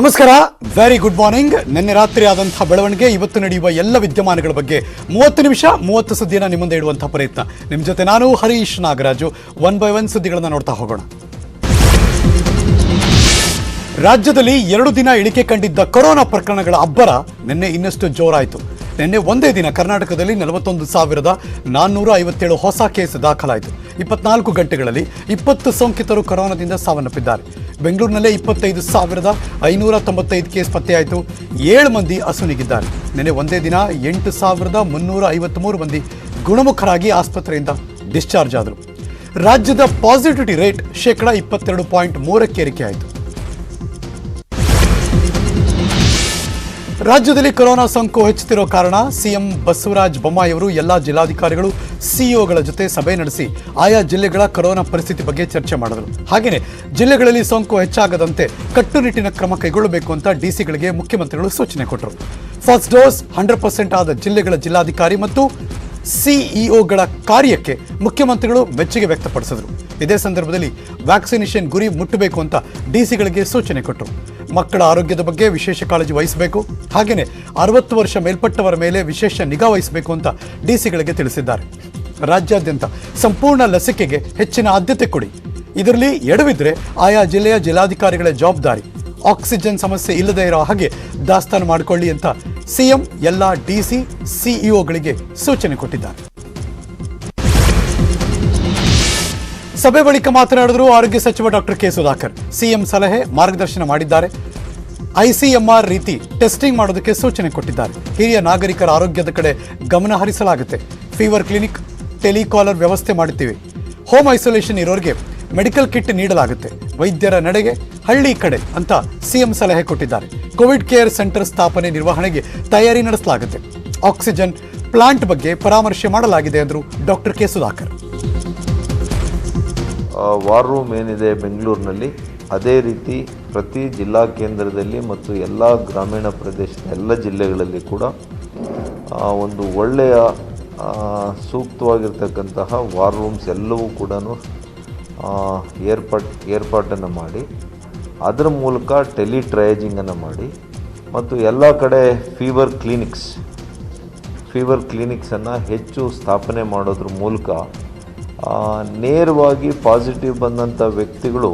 ನಮಸ್ಕಾರ, very good morning. ನಿನ್ನೆ ರಾತ್ರಿ ಆದಂತಹ ಬೆಳವಣಿಗೆ, ಇವತ್ತು ನಡೆಯುವ ಎಲ್ಲ ವಿದ್ಯಮಾನಗಳ ಬಗ್ಗೆ 30 ನಿಮಿಷ 30 ಸುದ್ದಿಯನ್ನು ನಿಮ್ಮ ಮುಂದೆ ಇಡುವಂತಹ ಪ್ರಯತ್ನ. ನಿಮ್ಮ ಜೊತೆ ನಾನು Harish Nagaraju. One by one ಸುದ್ದಿಗಳನ್ನು ನೋಡ್ತಾ ಹೋಗೋಣ. ರಾಜ್ಯದಲ್ಲಿ 2 ದಿನ ಇಳಿಕೆ ಕಂಡಿದ್ದ ಕೊರೋನಾ ಪ್ರಕರಣಗಳ ಅಬ್ಬರ ನಿನ್ನೆ ಇನ್ನಷ್ಟು ಜೋರಾಯಿತು. ನಿನ್ನೆ ಒಂದೇ ದಿನ ಕರ್ನಾಟಕದಲ್ಲಿ 41,457 ಹೊಸ ಕೇಸ್ ದಾಖಲಾಯಿತು. 24 ಗಂಟೆಗಳಲ್ಲಿ 20 ಸೋಂಕಿತರು ಕೊರೋನಾದಿಂದ ಸಾವನ್ನಪ್ಪಿದ್ದಾರೆ. ಬೆಂಗಳೂರಿನಲ್ಲೇ 25,595 ಕೇಸ್ ಪತ್ತೆಯಾಯಿತು. 7 ಮಂದಿ ಅಸುನೀಗಿದ್ದಾರೆ. ನಿನ್ನೆ ಒಂದೇ ದಿನ 8,353 ಮಂದಿ ಗುಣಮುಖರಾಗಿ ಆಸ್ಪತ್ರೆಯಿಂದ ಡಿಸ್ಚಾರ್ಜ್ ಆದರು. ರಾಜ್ಯದ ಪಾಸಿಟಿವಿಟಿ ರೇಟ್ 22.3% ಏರಿಕೆಯಾಯಿತು. ರಾಜ್ಯದಲ್ಲಿ ಕೊರೋನಾ ಸೋಂಕು ಹೆಚ್ಚುತ್ತಿರೋ ಕಾರಣ ಸಿಎಂ ಬಸವರಾಜ ಬೊಮ್ಮಾಯಿ ಅವರು ಎಲ್ಲಾ ಜಿಲ್ಲಾಧಿಕಾರಿಗಳು ಸಿಇಒಗಳ ಜೊತೆ ಸಭೆ ನಡೆಸಿ ಆಯಾ ಜಿಲ್ಲೆಗಳ ಕೊರೋನಾ ಪರಿಸ್ಥಿತಿ ಬಗ್ಗೆ ಚರ್ಚೆ ಮಾಡಿದರು. ಹಾಗೆಯೇ ಜಿಲ್ಲೆಗಳಲ್ಲಿ ಸೋಂಕು ಹೆಚ್ಚಾಗದಂತೆ ಕಟ್ಟುನಿಟ್ಟಿನ ಕ್ರಮ ಕೈಗೊಳ್ಳಬೇಕು ಅಂತ ಡಿಸಿಗಳಿಗೆ ಮುಖ್ಯಮಂತ್ರಿಗಳು ಸೂಚನೆ ಕೊಟ್ಟರು. ಫಸ್ಟ್ ಡೋಸ್ 100% ಆದ ಜಿಲ್ಲೆಗಳ ಜಿಲ್ಲಾಧಿಕಾರಿ ಮತ್ತು ಸಿಇಒಗಳ ಕಾರ್ಯಕ್ಕೆ ಮುಖ್ಯಮಂತ್ರಿಗಳು ಮೆಚ್ಚುಗೆ ವ್ಯಕ್ತಪಡಿಸಿದರು. ಇದೇ ಸಂದರ್ಭದಲ್ಲಿ ವ್ಯಾಕ್ಸಿನೇಷನ್ ಗುರಿ ಮುಟ್ಟಬೇಕು ಅಂತ ಡಿಸಿಗಳಿಗೆ ಸೂಚನೆ ಕೊಟ್ಟರು. ಮಕ್ಕಳ ಆರೋಗ್ಯದ ಬಗ್ಗೆ ವಿಶೇಷ ಕಾಳಜಿ ವಹಿಸಬೇಕು, ಹಾಗೆಯೇ 60 ವರ್ಷ ಮೇಲ್ಪಟ್ಟವರ ಮೇಲೆ ವಿಶೇಷ ನಿಗಾ ವಹಿಸಬೇಕು ಅಂತ ಡಿಸಿಗಳಿಗೆ ತಿಳಿಸಿದ್ದಾರೆ. ರಾಜ್ಯಾದ್ಯಂತ ಸಂಪೂರ್ಣ ಲಸಿಕೆಗೆ ಹೆಚ್ಚಿನ ಆದ್ಯತೆ ಕೊಡಿ, ಇದರಲ್ಲಿ ಎಡವಿದ್ರೆ ಆಯಾ ಜಿಲ್ಲೆಯ ಜಿಲ್ಲಾಧಿಕಾರಿಗಳ ಜವಾಬ್ದಾರಿ. ಆಕ್ಸಿಜನ್ ಸಮಸ್ಯೆ ಇಲ್ಲದೆ ಇರೋ ಹಾಗೆ ದಾಸ್ತಾನು ಮಾಡಿಕೊಳ್ಳಿ ಅಂತ ಸಿಎಂ ಎಲ್ಲ ಡಿಸಿ ಸಿಇಒಗಳಿಗೆ ಸೂಚನೆ ಕೊಟ್ಟಿದ್ದಾರೆ. ಸಭೆ ಬಳಿಕ ಮಾತನಾಡಿದ್ರು ಆರೋಗ್ಯ ಸಚಿವ ಡಾಕ್ಟರ್ ಕೆ ಸುಧಾಕರ್. ಸಿಎಂ ಸಲಹೆ ಮಾರ್ಗದರ್ಶನ ಮಾಡಿದ್ದಾರೆ. ಐಸಿಎಂಆರ್ ರೀತಿ ಟೆಸ್ಟಿಂಗ್ ಮಾಡೋದಕ್ಕೆ ಸೂಚನೆ ಕೊಟ್ಟಿದ್ದಾರೆ. ಹಿರಿಯ ನಾಗರಿಕರ ಆರೋಗ್ಯದ ಕಡೆ ಗಮನ ಹರಿಸಲಾಗುತ್ತೆ. ಫೀವರ್ ಕ್ಲಿನಿಕ್, ಟೆಲಿಕಾಲರ್ ವ್ಯವಸ್ಥೆ ಮಾಡುತ್ತೀವಿ. ಹೋಮ್ ಐಸೋಲೇಷನ್ ಇರೋರಿಗೆ ಮೆಡಿಕಲ್ ಕಿಟ್ ನೀಡಲಾಗುತ್ತೆ. ವೈದ್ಯರ ನಡೆಗೆ ಹಳ್ಳಿ ಕಡೆ ಅಂತ ಸಿಎಂ ಸಲಹೆ ಕೊಟ್ಟಿದ್ದಾರೆ. ಕೋವಿಡ್ ಕೇರ್ ಸೆಂಟರ್ ಸ್ಥಾಪನೆ ನಿರ್ವಹಣೆಗೆ ತಯಾರಿ ನಡೆಸಲಾಗುತ್ತೆ. ಆಕ್ಸಿಜನ್ ಪ್ಲಾಂಟ್ ಬಗ್ಗೆ ಪರಾಮರ್ಶೆ ಮಾಡಲಾಗಿದೆ ಎಂದರು doctor K Sudhakar. War room ಏನಿದೆ ಬೆಂಗಳೂರಿನಲ್ಲಿ, ಅದೇ ರೀತಿ ಪ್ರತಿ ಜಿಲ್ಲಾ ಕೇಂದ್ರದಲ್ಲಿ ಮತ್ತು ಎಲ್ಲ ಗ್ರಾಮೀಣ ಪ್ರದೇಶದ ಎಲ್ಲ ಜಿಲ್ಲೆಗಳಲ್ಲಿ ಕೂಡ ಒಂದು ಒಳ್ಳೆಯ ಸೂಕ್ತವಾಗಿರ್ತಕ್ಕಂತಹ ವಾರ್ ರೂಮ್ಸ್ ಎಲ್ಲವೂ ಕೂಡ ಏರ್ಪಾಟನ್ನು ಮಾಡಿ, ಅದರ ಮೂಲಕ ಟೆಲಿಟ್ರಯೇಜಿಂಗನ್ನು ಮಾಡಿ ಮತ್ತು ಎಲ್ಲ ಕಡೆ ಫೀವರ್ ಕ್ಲಿನಿಕ್ಸನ್ನು ಹೆಚ್ಚು ಸ್ಥಾಪನೆ ಮಾಡೋದ್ರ ಮೂಲಕ ನೇರವಾಗಿ ಪಾಸಿಟಿವ್ ಬಂದಂಥ ವ್ಯಕ್ತಿಗಳು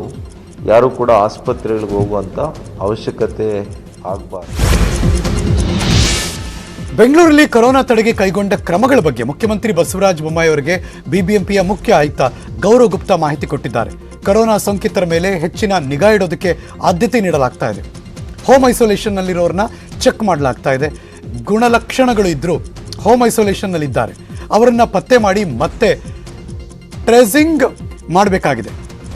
ಯಾರೂ ಕೂಡ ಆಸ್ಪತ್ರೆಗಳಿಗೆ ಹೋಗುವಂಥ ಅವಶ್ಯಕತೆ ಆಗಬಾರ್ದು. ಬೆಂಗಳೂರಲ್ಲಿ ಕೊರೋನಾ ತಡೆಗೆ ಕೈಗೊಂಡ ಕ್ರಮಗಳ ಬಗ್ಗೆ ಮುಖ್ಯಮಂತ್ರಿ ಬಸವರಾಜ ಬೊಮ್ಮಾಯಿ ಅವರಿಗೆ ಬಿಬಿಎಂಪಿಯ ಮುಖ್ಯ ಆಯುಕ್ತ ಗೌರವ್ ಗುಪ್ತಾ ಮಾಹಿತಿ ಕೊಟ್ಟಿದ್ದಾರೆ. ಕೊರೋನಾ ಸೋಂಕಿತರ ಮೇಲೆ ಹೆಚ್ಚಿನ ನಿಗಾ ಇಡೋದಕ್ಕೆ ಆದ್ಯತೆ ನೀಡಲಾಗ್ತಾ ಇದೆ. ಹೋಮ್ ಐಸೋಲೇಷನ್ನಲ್ಲಿರೋರನ್ನ ಚೆಕ್ ಮಾಡಲಾಗ್ತಾ ಇದೆ. ಗುಣಲಕ್ಷಣಗಳು ಇದ್ದರೂ ಹೋಮ್ ಐಸೋಲೇಷನ್ನಲ್ಲಿದ್ದಾರೆ, ಅವರನ್ನು ಪತ್ತೆ ಮಾಡಿ ಮತ್ತೆ ಟ್ರೇಸಿಂಗ್ ಮಾಡಬೇಕಾಗಿದೆ.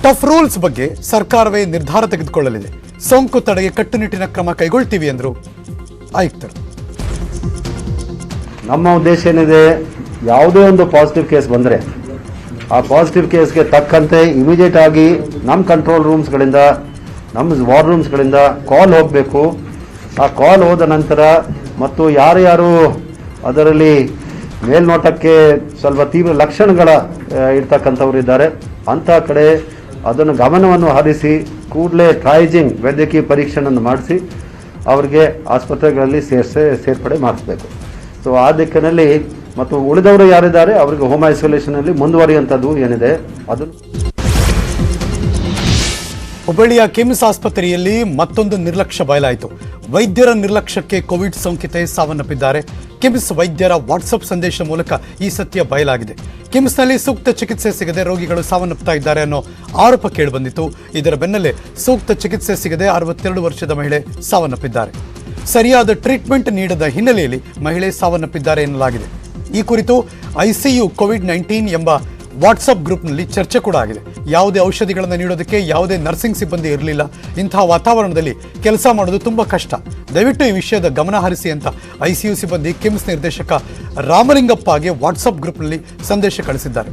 ಟಫ್ ರೂಲ್ಸ್ ಬಗ್ಗೆ ಸರ್ಕಾರವೇ ನಿರ್ಧಾರ ತೆಗೆದುಕೊಳ್ಳಲಿದೆ. ಸೋಂಕು ತಡೆಗೆ ಕಟ್ಟುನಿಟ್ಟಿನ ಕ್ರಮ ಕೈಗೊಳ್ತೀವಿ ಎಂದರು ಆಯುಕ್ತರು. ನಮ್ಮ ಉದ್ದೇಶ ಏನಿದೆ, ಯಾವುದೇ ಒಂದು ಪಾಸಿಟಿವ್ ಕೇಸ್ ಬಂದರೆ ಆ ಪಾಸಿಟಿವ್ ಕೇಸ್ಗೆ ತಕ್ಕಂತೆ ಇಮಿಡಿಯೇಟ್ ಆಗಿ ನಮ್ಮ ಕಂಟ್ರೋಲ್ ರೂಮ್ಸ್ಗಳಿಂದ, ನಮ್ಮ ವಾರ್ ರೂಮ್ಸ್ಗಳಿಂದ ಕಾಲ್ ಹೋಗಬೇಕು. ಆ ಕಾಲ್ ಹೋದ ನಂತರ ಮತ್ತು ಯಾರ್ಯಾರು ಅದರಲ್ಲಿ ಮೇಲ್ನೋಟಕ್ಕೆ ಸ್ವಲ್ಪ ತೀವ್ರ ಲಕ್ಷಣಗಳ ಇರ್ತಕ್ಕಂಥವ್ರು ಇದ್ದಾರೆ, ಅಂಥ ಕಡೆ ಅದನ್ನು ಗಮನವನ್ನು ಹರಿಸಿ ಕೂಡಲೇ ಟ್ರಯೇಜಿಂಗ್ ವೈದ್ಯಕೀಯ ಪರೀಕ್ಷೆಯನ್ನು ಮಾಡಿಸಿ ಅವರಿಗೆ ಆಸ್ಪತ್ರೆಗಳಲ್ಲಿ ಸೇರ್ಪಡೆ ಮಾಡಿಸ್ಬೇಕು. ಸೊ ಆ ದಿಕ್ಕಿನಲ್ಲಿ ಮತ್ತು ಉಳಿದವರು ಯಾರಿದ್ದಾರೆ ಅವರಿಗೆ ಹೋಮ್ ಐಸೋಲೇಷನಲ್ಲಿ ಮುಂದುವರಿಯುವಂಥದ್ದು ಏನಿದೆ ಅದನ್ನು. ಹುಬ್ಬಳ್ಳಿಯ ಕಿಮ್ಸ್ ಆಸ್ಪತ್ರೆಯಲ್ಲಿ ಮತ್ತೊಂದು ನಿರ್ಲಕ್ಷ್ಯ ಬಯಲಾಯಿತು. ವೈದ್ಯರ ನಿರ್ಲಕ್ಷ್ಯಕ್ಕೆ ಕೋವಿಡ್ ಸೋಂಕಿತೆ ಸಾವನ್ನಪ್ಪಿದ್ದಾರೆ. ಕಿಮ್ಸ್ ವೈದ್ಯರ ವಾಟ್ಸಪ್ ಸಂದೇಶ ಮೂಲಕ ಈ ಸತ್ಯ ಬಯಲಾಗಿದೆ. ಕಿಮ್ಸ್ನಲ್ಲಿ ಸೂಕ್ತ ಚಿಕಿತ್ಸೆ ಸಿಗದೆ ರೋಗಿಗಳು ಸಾವನ್ನಪ್ಪುತ್ತಾ ಇದ್ದಾರೆ ಅನ್ನೋ ಆರೋಪ ಕೇಳಿಬಂದಿತ್ತು. ಇದರ ಬೆನ್ನಲ್ಲೇ ಸೂಕ್ತ ಚಿಕಿತ್ಸೆ ಸಿಗದೆ 62 ವರ್ಷದ ಮಹಿಳೆ ಸಾವನ್ನಪ್ಪಿದ್ದಾರೆ. ಸರಿಯಾದ ಟ್ರೀಟ್ಮೆಂಟ್ ನೀಡದ ಹಿನ್ನೆಲೆಯಲ್ಲಿ ಮಹಿಳೆ ಸಾವನ್ನಪ್ಪಿದ್ದಾರೆ ಎನ್ನಲಾಗಿದೆ. ಈ ಕುರಿತು ಐಸಿಯು ಕೋವಿಡ್-19 ಎಂಬ ವಾಟ್ಸಪ್ ಗ್ರೂಪ್ನಲ್ಲಿ ಚರ್ಚೆ ಕೂಡ ಆಗಿದೆ. ಯಾವುದೇ ಔಷಧಿಗಳನ್ನು ನೀಡೋದಕ್ಕೆ ಯಾವುದೇ ನರ್ಸಿಂಗ್ ಸಿಬ್ಬಂದಿ ಇರಲಿಲ್ಲ. ಇಂತಹ ವಾತಾವರಣದಲ್ಲಿ ಕೆಲಸ ಮಾಡೋದು ತುಂಬ ಕಷ್ಟ. ದಯವಿಟ್ಟು ಈ ವಿಷಯದ ಗಮನ ಹರಿಸಿ ಅಂತ ಐಸಿಯು ಸಿಬ್ಬಂದಿ ಕಿಮ್ಸ್ ನಿರ್ದೇಶಕ ರಾಮಲಿಂಗಪ್ಪಗೆ ವಾಟ್ಸಪ್ ಗ್ರೂಪ್ನಲ್ಲಿ ಸಂದೇಶ ಕಳಿಸಿದ್ದಾರೆ.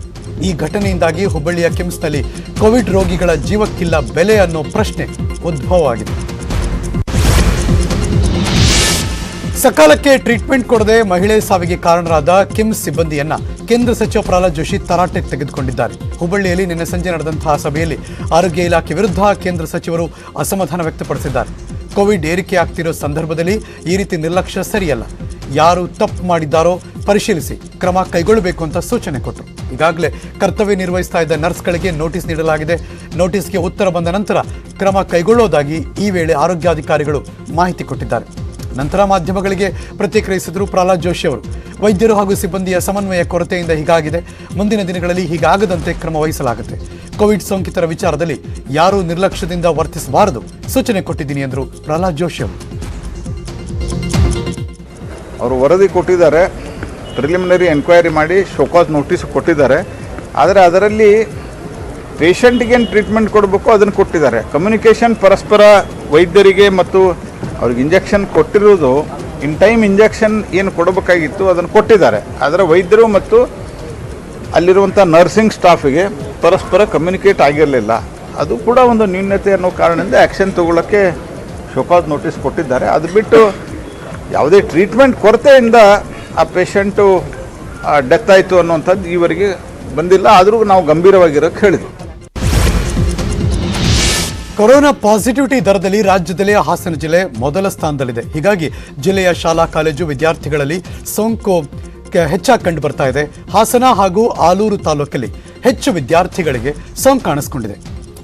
ಈ ಘಟನೆಯಿಂದಾಗಿ ಹುಬ್ಬಳ್ಳಿಯ ಕಿಮ್ಸ್ನಲ್ಲಿ ಕೋವಿಡ್ ರೋಗಿಗಳ ಜೀವಕ್ಕಿಲ್ಲ ಬೆಲೆ ಅನ್ನೋ ಪ್ರಶ್ನೆ ಉದ್ಭವವಾಗಿದೆ. ಸಕಾಲಕ್ಕೆ ಟ್ರೀಟ್ಮೆಂಟ್ ಕೊಡದೆ ಮಹಿಳೆ ಸಾವಿಗೆ ಕಾರಣರಾದ ಕಿಮ್ಸ್ ಸಿಬ್ಬಂದಿಯನ್ನ ಕೇಂದ್ರ ಸಚಿವ ಪ್ರಹ್ಲಾದ್ ಜೋಶಿ ತರಾಟೆಗೆ ತೆಗೆದುಕೊಂಡಿದ್ದಾರೆ. ಹುಬ್ಬಳ್ಳಿಯಲ್ಲಿ ನಿನ್ನೆ ಸಂಜೆ ನಡೆದಂತಹ ಸಭೆಯಲ್ಲಿ ಆರೋಗ್ಯ ಇಲಾಖೆ ವಿರುದ್ಧ ಕೇಂದ್ರ ಸಚಿವರು ಅಸಮಾಧಾನ ವ್ಯಕ್ತಪಡಿಸಿದ್ದಾರೆ. ಕೋವಿಡ್ ಏರಿಕೆ ಆಗ್ತಿರೋ ಸಂದರ್ಭದಲ್ಲಿ ಈ ರೀತಿ ನಿರ್ಲಕ್ಷ್ಯ ಸರಿಯಲ್ಲ. ಯಾರು ತಪ್ಪು ಮಾಡಿದ್ದಾರೋ ಪರಿಶೀಲಿಸಿ ಕ್ರಮ ಕೈಗೊಳ್ಳಬೇಕು ಅಂತ ಸೂಚನೆ ಕೊಟ್ಟರು. ಈಗಾಗಲೇ ಕರ್ತವ್ಯ ನಿರ್ವಹಿಸ್ತಾ ಇದ್ದ ನರ್ಸ್ಗಳಿಗೆ ನೋಟಿಸ್ ನೀಡಲಾಗಿದೆ. ನೋಟಿಸ್ಗೆ ಉತ್ತರ ಬಂದ ನಂತರ ಕ್ರಮ ಕೈಗೊಳ್ಳೋದಾಗಿ ಈ ವೇಳೆ ಆರೋಗ್ಯಾಧಿಕಾರಿಗಳು ಮಾಹಿತಿ ಕೊಟ್ಟಿದ್ದಾರೆ. ನಂತರ ಮಾಧ್ಯಮಗಳಿಗೆ ಪ್ರತಿಕ್ರಿಯಿಸಿದರು ಪ್ರಹ್ಲಾದ್ ಜೋಶಿ ಅವರು. ವೈದ್ಯರು ಹಾಗೂ ಸಿಬ್ಬಂದಿಯ ಸಮನ್ವಯ ಕೊರತೆಯಿಂದ ಹೀಗಾಗಿದೆ. ಮುಂದಿನ ದಿನಗಳಲ್ಲಿ ಹೀಗಾಗದಂತೆ ಕ್ರಮ ವಹಿಸಲಾಗುತ್ತೆ. ಕೋವಿಡ್ ಸೋಂಕಿತರ ವಿಚಾರದಲ್ಲಿ ಯಾರೂ ನಿರ್ಲಕ್ಷ್ಯದಿಂದ ವರ್ತಿಸಬಾರದು ಸೂಚನೆ ಕೊಟ್ಟಿದ್ದೀನಿ ಎಂದರು ಪ್ರಹ್ಲಾದ್ ಜೋಶಿ ಅವರು. ಅವರು ವರದಿ ಕೊಟ್ಟಿದ್ದಾರೆ, ಪ್ರಿಲಿಮಿನರಿ ಎನ್ಕ್ವೈರಿ ಮಾಡಿ ಶೋಕಾಸ್ ನೋಟಿಸ್ ಕೊಟ್ಟಿದ್ದಾರೆ. ಆದರೆ ಅದರಲ್ಲಿ ಪೇಷಂಟ್ಗೇನು ಟ್ರೀಟ್ಮೆಂಟ್ ಕೊಡಬೇಕು ಅದನ್ನು ಕೊಟ್ಟಿದ್ದಾರೆ. ಕಮ್ಯುನಿಕೇಷನ್ ಪರಸ್ಪರ ವೈದ್ಯರಿಗೆ ಮತ್ತು ಅವ್ರಿಗೆ ಇಂಜೆಕ್ಷನ್ ಕೊಟ್ಟಿರೋದು ಇನ್ ಟೈಮ್ ಇಂಜೆಕ್ಷನ್ ಏನು ಕೊಡಬೇಕಾಗಿತ್ತು ಅದನ್ನು ಕೊಟ್ಟಿದ್ದಾರೆ. ಆದರೆ ವೈದ್ಯರು ಮತ್ತು ಅಲ್ಲಿರುವಂಥ ನರ್ಸಿಂಗ್ ಸ್ಟಾಫಿಗೆ ಪರಸ್ಪರ ಕಮ್ಯುನಿಕೇಟ್ ಆಗಿರಲಿಲ್ಲ. ಅದು ಕೂಡ ಒಂದು ನ್ಯೂನತೆ ಅನ್ನೋ ಕಾರಣದಿಂದ ಆ್ಯಕ್ಷನ್ ತಗೊಳ್ಳೋಕ್ಕೆ ಶೋಕಾಸ್ ನೋಟಿಸ್ ಕೊಟ್ಟಿದ್ದಾರೆ. ಅದು ಬಿಟ್ಟು ಯಾವುದೇ ಟ್ರೀಟ್ಮೆಂಟ್ ಕೊರತೆಯಿಂದ ಆ ಪೇಷಂಟು ಡೆತ್ ಆಯಿತು ಅನ್ನುವಂಥದ್ದು ಈವರೆಗೆ ಬಂದಿಲ್ಲ. ಆದರೂ ನಾವು ಗಂಭೀರವಾಗಿರೋಕ್ಕೆ ಹೇಳಿದ್ವಿ. ಕೊರೋನಾ ಪಾಸಿಟಿವಿಟಿ ದರದಲ್ಲಿ ರಾಜ್ಯದಲ್ಲೇ ಹಾಸನ ಜಿಲ್ಲೆ ಮೊದಲ ಸ್ಥಾನದಲ್ಲಿದೆ. ಹೀಗಾಗಿ ಜಿಲ್ಲೆಯ ಶಾಲಾ ಕಾಲೇಜು ವಿದ್ಯಾರ್ಥಿಗಳಲ್ಲಿ ಸೋಂಕು ಹೆಚ್ಚಾಗಿ ಕಂಡು ಬರ್ತಾ ಇದೆ. ಹಾಸನ ಹಾಗೂ ಆಲೂರು ತಾಲೂಕಲ್ಲಿ ಹೆಚ್ಚು ವಿದ್ಯಾರ್ಥಿಗಳಿಗೆ ಸೋಂಕು ಕಾಣಿಸಿಕೊಂಡಿದೆ.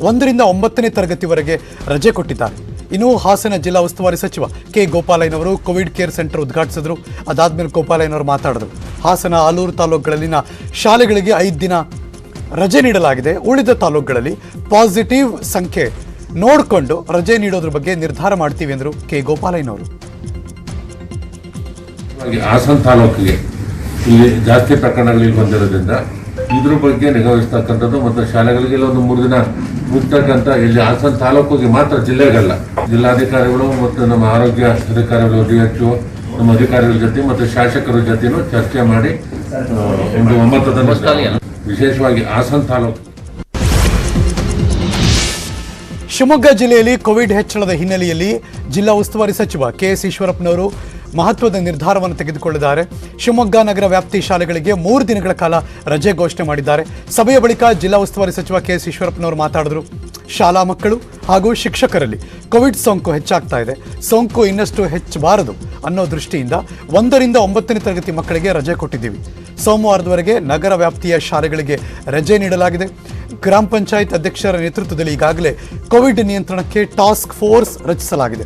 1ರಿಂದ 9ನೇ ತರಗತಿವರೆಗೆ ರಜೆ ಕೊಟ್ಟಿದ್ದಾರೆ. ಇನ್ನು ಹಾಸನ ಜಿಲ್ಲಾ ಉಸ್ತುವಾರಿ ಸಚಿವ ಕೆ ಗೋಪಾಲಯ್ಯನವರು ಕೋವಿಡ್ ಕೇರ್ ಸೆಂಟರ್ ಉದ್ಘಾಟಿಸಿದ್ರು. ಅದಾದ್ಮೇಲೆ ಗೋಪಾಲಯ್ಯನವರು ಮಾತಾಡಿದ್ರು. ಹಾಸನ ಆಲೂರು ತಾಲೂಕುಗಳಲ್ಲಿನ ಶಾಲೆಗಳಿಗೆ 5 ದಿನ ರಜೆ ನೀಡಲಾಗಿದೆ. ಉಳಿದ ತಾಲೂಕುಗಳಲ್ಲಿ ಪಾಸಿಟಿವ್ ಸಂಖ್ಯೆ ನೋಡಿಕೊಂಡು ರಜೆ ನೀಡೋದ್ರ ಬಗ್ಗೆ ನಿರ್ಧಾರ ಮಾಡ್ತೀವಿ ಎಂದರು ಕೆ ಗೋಪಾಲಯ್ಯನವರು. ಹಾಸನ ತಾಲೂಕಿಗೆ ಇಲ್ಲಿ ಜಾಸ್ತಿ ಪ್ರಕರಣಗಳಿಗೆ ಬಂದಿರೋದ್ರಿಂದ ಇದ್ರ ಬಗ್ಗೆ ನಿಗಾ ವಹಿಸ್ತಕ್ಕಂಥದ್ದು ಮತ್ತು ಶಾಲೆಗಳಿಗೆ ಒಂದು 3 ದಿನ ಮುಗ್ತಕ್ಕಂಥ ಇಲ್ಲಿ ಹಾಸನ ತಾಲೂಕಿಗೆ ಮಾತ್ರ, ಜಿಲ್ಲೆಗಲ್ಲ. ಜಿಲ್ಲಾಧಿಕಾರಿಗಳು ಮತ್ತು ನಮ್ಮ ಆರೋಗ್ಯ ಅಧಿಕಾರಿಗಳು, DHO, ನಮ್ಮ ಅಧಿಕಾರಿಗಳ ಜೊತೆ ಮತ್ತು ಶಾಸಕರ ಜೊತೆನೂ ಚರ್ಚೆ ಮಾಡಿ ಒಂದು ಒಮ್ಮತದ ವಿಶೇಷವಾಗಿ ಹಾಸನ ತಾಲೂಕು. ಶಿವಮೊಗ್ಗ ಜಿಲ್ಲೆಯಲ್ಲಿ ಕೋವಿಡ್ ಹೆಚ್ಚಳದ ಹಿನ್ನೆಲೆಯಲ್ಲಿ ಜಿಲ್ಲಾ ಉಸ್ತುವಾರಿ ಸಚಿವ KS ಈಶ್ವರಪ್ಪನವರು ಮಹತ್ವದ ನಿರ್ಧಾರವನ್ನು ತೆಗೆದುಕೊಂಡಿದ್ದಾರೆ. ಶಿವಮೊಗ್ಗ ನಗರ ವ್ಯಾಪ್ತಿ ಶಾಲೆಗಳಿಗೆ 3 ದಿನಗಳ ಕಾಲ ರಜೆ ಘೋಷಣೆ ಮಾಡಿದ್ದಾರೆ. ಸಭೆಯ ಬಳಿಕ ಜಿಲ್ಲಾ ಉಸ್ತುವಾರಿ ಸಚಿವ KS ಈಶ್ವರಪ್ಪನವರು ಮಾತಾಡಿದ್ರು. ಶಾಲಾ ಮಕ್ಕಳು ಹಾಗೂ ಶಿಕ್ಷಕರಲ್ಲಿ ಕೋವಿಡ್ ಸೋಂಕು ಹೆಚ್ಚಾಗ್ತಾ ಇದೆ. ಸೋಂಕು ಇನ್ನಷ್ಟು ಹೆಚ್ಚಬಾರದು ಅನ್ನೋ ದೃಷ್ಟಿಯಿಂದ 1ರಿಂದ 9ನೇ ತರಗತಿ ಮಕ್ಕಳಿಗೆ ರಜೆ ಕೊಟ್ಟಿದ್ದೀವಿ. ಸೋಮವಾರದವರೆಗೆ ನಗರ ವ್ಯಾಪ್ತಿಯ ಶಾಲೆಗಳಿಗೆ ರಜೆ ನೀಡಲಾಗಿದೆ. ಗ್ರಾಮ ಪಂಚಾಯತ್ ಅಧ್ಯಕ್ಷರ ನೇತೃತ್ವದಲ್ಲಿ ಈಗಾಗಲೇ ಕೋವಿಡ್ ನಿಯಂತ್ರಣಕ್ಕೆ ಟಾಸ್ಕ್ ಫೋರ್ಸ್ ರಚಿಸಲಾಗಿದೆ.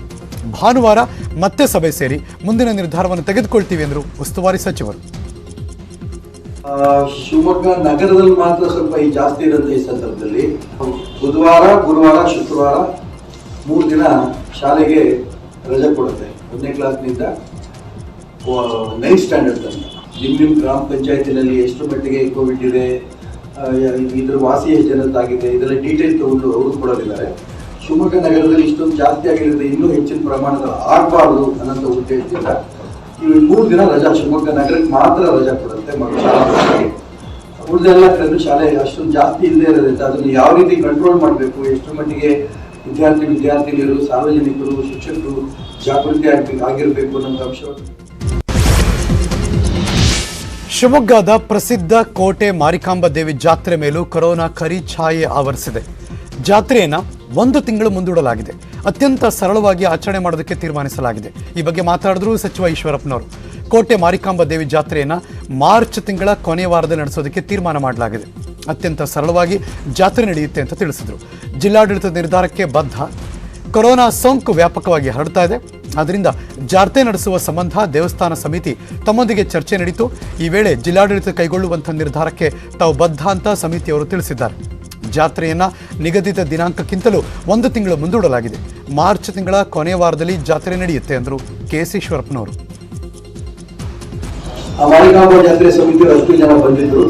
ಭಾನುವಾರ ಮತ್ತೆ ಸಭೆ ಸೇರಿ ಮುಂದಿನ ನಿರ್ಧಾರವನ್ನು ತೆಗೆದುಕೊಳ್ತೀವಿ ಎಂದರು ಉಸ್ತುವಾರಿ ಸಚಿವರು. ಶಿವಮೊಗ್ಗ ನಗರದಲ್ಲಿ ಮಾತ್ರ ಸ್ವಲ್ಪ ಈ ಜಾಸ್ತಿ ಇರುತ್ತೆ. ಈ ಸಂದರ್ಭದಲ್ಲಿ ಬುಧವಾರ, ಗುರುವಾರ, ಶುಕ್ರವಾರ 3 ದಿನ ಶಾಲೆಗೆ ರಜೆ ಕೊಡುತ್ತೆ. 1ನೇ ಕ್ಲಾಸ್ನಿಂದ 9th ಸ್ಟ್ಯಾಂಡರ್ಡ್ ತನಕ. ನಿಮ್ಮ ಗ್ರಾಮ ಪಂಚಾಯತಿನಲ್ಲಿ ಎಷ್ಟು ಮಟ್ಟಿಗೆ ಕೋವಿಡ್ ಇದೆ, ಇದ್ರ ವಾಸಿ ಎಷ್ಟು ಜನದ್ದಾಗಿದೆ, ಇದೆಲ್ಲ ಡೀಟೇಲ್ ತಗೊಂಡು ಅವರು ಕೊಡಲಿದ್ದಾರೆ. ಶಿವಮೊಗ್ಗ ನಗರದಲ್ಲಿ ಇಷ್ಟೊಂದು ಜಾಸ್ತಿ ಆಗಿರೋದ್ರಿಂದ ಇನ್ನೂ ಹೆಚ್ಚಿನ ಪ್ರಮಾಣದಲ್ಲಿ ಆಗಬಾರ್ದು ಅನ್ನೋ ಉದ್ದೇಶದಿಂದ ಈ 3 ದಿನ ರಜಾ ಶಿವಮೊಗ್ಗ ನಗರಕ್ಕೆ ಮಾತ್ರ ರಜಾ ಕೊಡುತ್ತೆ. ಉಳಿದೆಲ್ಲ ಕಡೆ ಶಾಲೆ ಅಷ್ಟೊಂದು ಜಾಸ್ತಿ ಇಲ್ಲದೆ ಇರೋದ್ರಿಂದ ಅದನ್ನು ಯಾವ ರೀತಿ ಕಂಟ್ರೋಲ್ ಮಾಡಬೇಕು, ಎಷ್ಟು ಮಟ್ಟಿಗೆ ವಿದ್ಯಾರ್ಥಿನಿಯರು, ಸಾರ್ವಜನಿಕರು, ಶಿಕ್ಷಕರು ಜಾಗೃತಿ ಆಗಿರಬೇಕು ಅನ್ನೋ ಅಂಶವನ್ನು. ಶಿವಮೊಗ್ಗದ ಪ್ರಸಿದ್ಧ ಕೋಟೆ ಮಾರಿಕಾಂಬಾ ದೇವಿ ಜಾತ್ರೆ ಮೇಲೂ ಕೊರೋನಾ ಕರಿ ಛಾಯೆ ಆವರಿಸಿದೆ. ಜಾತ್ರೆಯನ್ನು 1 ತಿಂಗಳು ಮುಂದೂಡಲಾಗಿದೆ. ಅತ್ಯಂತ ಸರಳವಾಗಿ ಆಚರಣೆ ಮಾಡೋದಕ್ಕೆ ತೀರ್ಮಾನಿಸಲಾಗಿದೆ. ಈ ಬಗ್ಗೆ ಮಾತಾಡಿದ್ರು ಸಚಿವ ಈಶ್ವರಪ್ಪನವರು. ಕೋಟೆ ಮಾರಿಕಾಂಬಾ ದೇವಿ ಜಾತ್ರೆಯನ್ನು ಮಾರ್ಚ್ ತಿಂಗಳ ಕೊನೆಯ ವಾರದಲ್ಲಿ ನಡೆಸೋದಕ್ಕೆ ತೀರ್ಮಾನ ಮಾಡಲಾಗಿದೆ. ಅತ್ಯಂತ ಸರಳವಾಗಿ ಜಾತ್ರೆ ನಡೆಯುತ್ತೆ ಅಂತ ತಿಳಿಸಿದರು. ಜಿಲ್ಲಾಡಳಿತದ ನಿರ್ಧಾರಕ್ಕೆ ಬದ್ಧ. ಕೊರೋನಾ ಸೋಂಕು ವ್ಯಾಪಕವಾಗಿ ಹರಡ್ತಾ ಇದೆ. ಆದ್ದರಿಂದ ಜಾತ್ರೆ ನಡೆಸುವ ಸಂಬಂಧ ದೇವಸ್ಥಾನ ಸಮಿತಿ ತಮ್ಮೊಂದಿಗೆ ಚರ್ಚೆ ನಡೆಯಿತು. ಈ ವೇಳೆ ಜಿಲ್ಲಾಡಳಿತ ಕೈಗೊಳ್ಳುವಂಥ ನಿರ್ಧಾರಕ್ಕೆ ತಾವು ಬದ್ಧ ಅಂತ ಸಮಿತಿಯವರು ತಿಳಿಸಿದ್ದಾರೆ. ಜಾತ್ರೆಯನ್ನು ನಿಗದಿತ ದಿನಾಂಕಕ್ಕಿಂತಲೂ 1 ತಿಂಗಳು ಮುಂದೂಡಲಾಗಿದೆ. ಮಾರ್ಚ್ ತಿಂಗಳ ಕೊನೆಯ ವಾರದಲ್ಲಿ ಜಾತ್ರೆ ನಡೆಯುತ್ತೆ ಎಂದರು KS ಈಶ್ವರಪ್ಪನವರು. ಮಾರಿಕಾಂಬಾ ಜಾತ್ರೆ ಸಮಿತಿಯವರು ಅಷ್ಟು ಜನ ಬಂದಿದ್ರು.